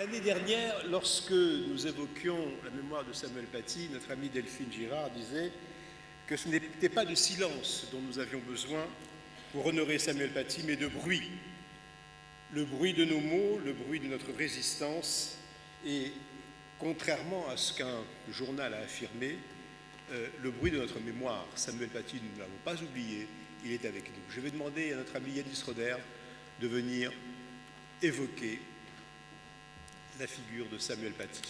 L'année dernière, lorsque nous évoquions la mémoire de Samuel Paty, notre amie Delphine Girard disait que ce n'était pas de silence dont nous avions besoin pour honorer Samuel Paty, mais de bruit. Le bruit de nos mots, le bruit de notre résistance, et contrairement à ce qu'un journal a affirmé, le bruit de notre mémoire. Samuel Paty, nous ne l'avons pas oublié, il est avec nous. Je vais demander à notre ami Yanis Roder de venir évoquer la figure de Samuel Paty.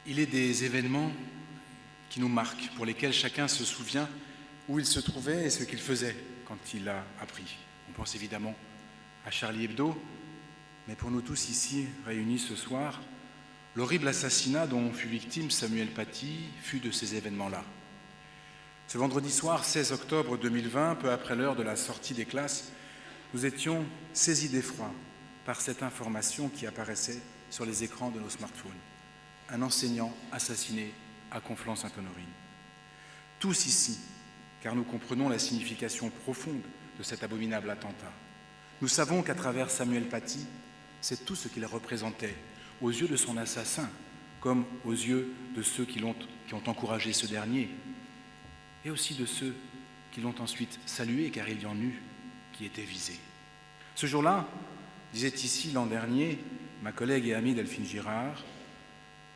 Il est des événements qui nous marquent, pour lesquels chacun se souvient où il se trouvait et ce qu'il faisait quand il a appris. On pense évidemment à Charlie Hebdo, mais pour nous tous ici réunis ce soir, l'horrible assassinat dont fut victime Samuel Paty fut de ces événements-là. Ce vendredi soir, 16 octobre 2020, peu après l'heure de la sortie des classes, nous étions saisis d'effroi par cette information qui apparaissait sur les écrans de nos smartphones. Un enseignant assassiné à Conflans-Sainte-Honorine. Tous ici, car nous comprenons la signification profonde de cet abominable attentat. Nous savons qu'à travers Samuel Paty, c'est tout ce qu'il représentait, aux yeux de son assassin, comme aux yeux de ceux qui ont encouragé ce dernier, et aussi de ceux qui l'ont ensuite salué, car il y en eut qui étaient visés. Ce jour-là, disait ici l'an dernier ma collègue et amie Delphine Girard,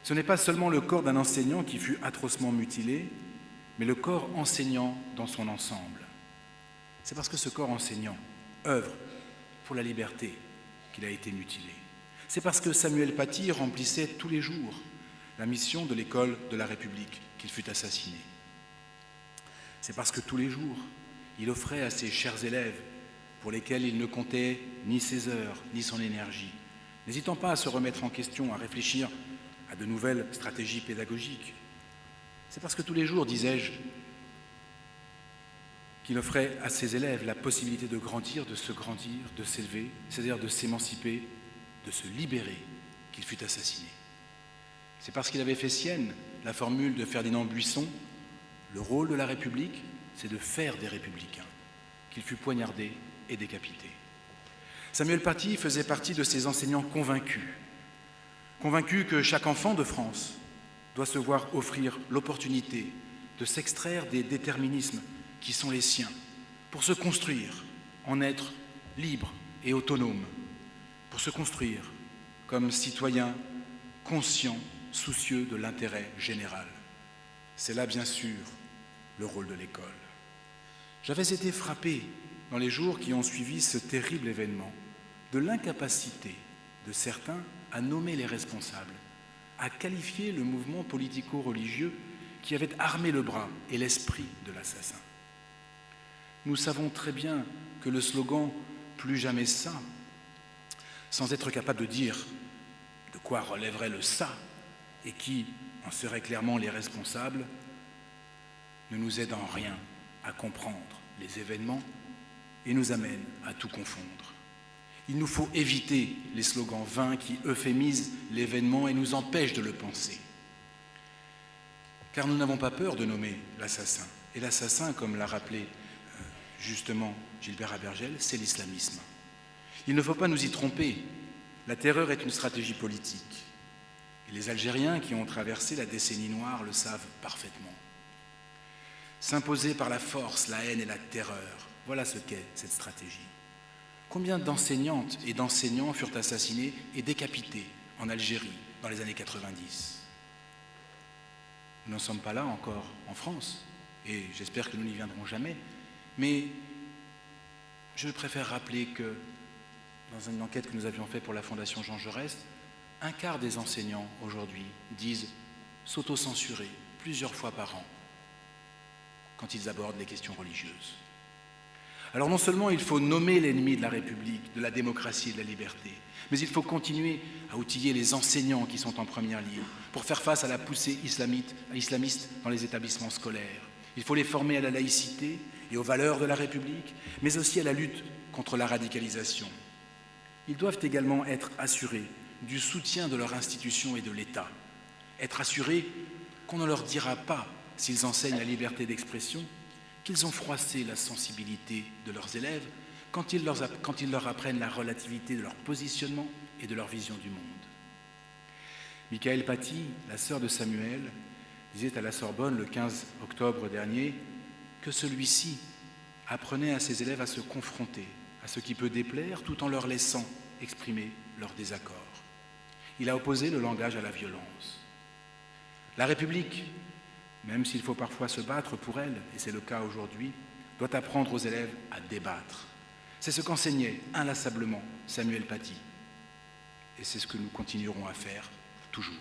ce n'est pas seulement le corps d'un enseignant qui fut atrocement mutilé, mais le corps enseignant dans son ensemble. C'est parce que ce corps enseignant œuvre pour la liberté qu'il a été mutilé. C'est parce que Samuel Paty remplissait tous les jours la mission de l'école de la République qu'il fut assassiné. C'est parce que tous les jours, il offrait à ses chers élèves, pour lesquels il ne comptait ni ses heures, ni son énergie, n'hésitant pas à se remettre en question, à réfléchir à de nouvelles stratégies pédagogiques. C'est parce que tous les jours, disais-je, qu'il offrait à ses élèves la possibilité de grandir, de s'élever, c'est-à-dire de s'émanciper, de se libérer, qu'il fut assassiné. C'est parce qu'il avait fait sienne la formule de Ferdinand Buisson, le rôle de la République, c'est de faire des républicains, qu'il fut poignardé et décapité. Samuel Paty faisait partie de ces enseignants convaincus que chaque enfant de France doit se voir offrir l'opportunité de s'extraire des déterminismes qui sont les siens pour se construire, en être libre et autonome, pour se construire comme citoyen conscient, soucieux de l'intérêt général. C'est là, bien sûr, le rôle de l'école. J'avais été frappé, dans les jours qui ont suivi ce terrible événement, de l'incapacité de certains à nommer les responsables, à qualifier le mouvement politico-religieux qui avait armé le bras et l'esprit de l'assassin. Nous savons très bien que le slogan « Plus jamais ça », sans être capable de dire de quoi relèverait le « ça » et qui en seraient clairement les responsables, ne nous aide en rien à comprendre les événements et nous amène à tout confondre. Il nous faut éviter les slogans vains qui euphémisent l'événement et nous empêchent de le penser. Car nous n'avons pas peur de nommer l'assassin. Et l'assassin, comme l'a rappelé justement Gilbert Abergel, c'est l'islamisme. Il ne faut pas nous y tromper. La terreur est une stratégie politique. Et les Algériens qui ont traversé la décennie noire le savent parfaitement. S'imposer par la force, la haine et la terreur, voilà ce qu'est cette stratégie. Combien d'enseignantes et d'enseignants furent assassinés et décapités en Algérie dans les années 90 ? Nous n'en sommes pas là encore en France, et j'espère que nous n'y viendrons jamais, mais je préfère rappeler que, dans une enquête que nous avions faite pour la Fondation Jean Jaurès, un quart des enseignants aujourd'hui disent s'auto-censurer plusieurs fois par an quand ils abordent les questions religieuses. Alors non seulement il faut nommer l'ennemi de la République, de la démocratie et de la liberté, mais il faut continuer à outiller les enseignants qui sont en première ligne pour faire face à la poussée islamiste dans les établissements scolaires. Il faut les former à la laïcité et aux valeurs de la République, mais aussi à la lutte contre la radicalisation. Ils doivent également être assurés du soutien de leur institution et de l'État. Être assurés qu'on ne leur dira pas, s'ils enseignent la liberté d'expression, qu'ils ont froissé la sensibilité de leurs élèves quand ils leur apprennent la relativité de leur positionnement et de leur vision du monde. Michael Paty, la sœur de Samuel, disait à la Sorbonne le 15 octobre dernier que celui-ci apprenait à ses élèves à se confronter à ce qui peut déplaire tout en leur laissant exprimer leur désaccord. Il a opposé le langage à la violence. La République, même s'il faut parfois se battre pour elle, et c'est le cas aujourd'hui, doit apprendre aux élèves à débattre. C'est ce qu'enseignait inlassablement Samuel Paty. Et c'est ce que nous continuerons à faire toujours.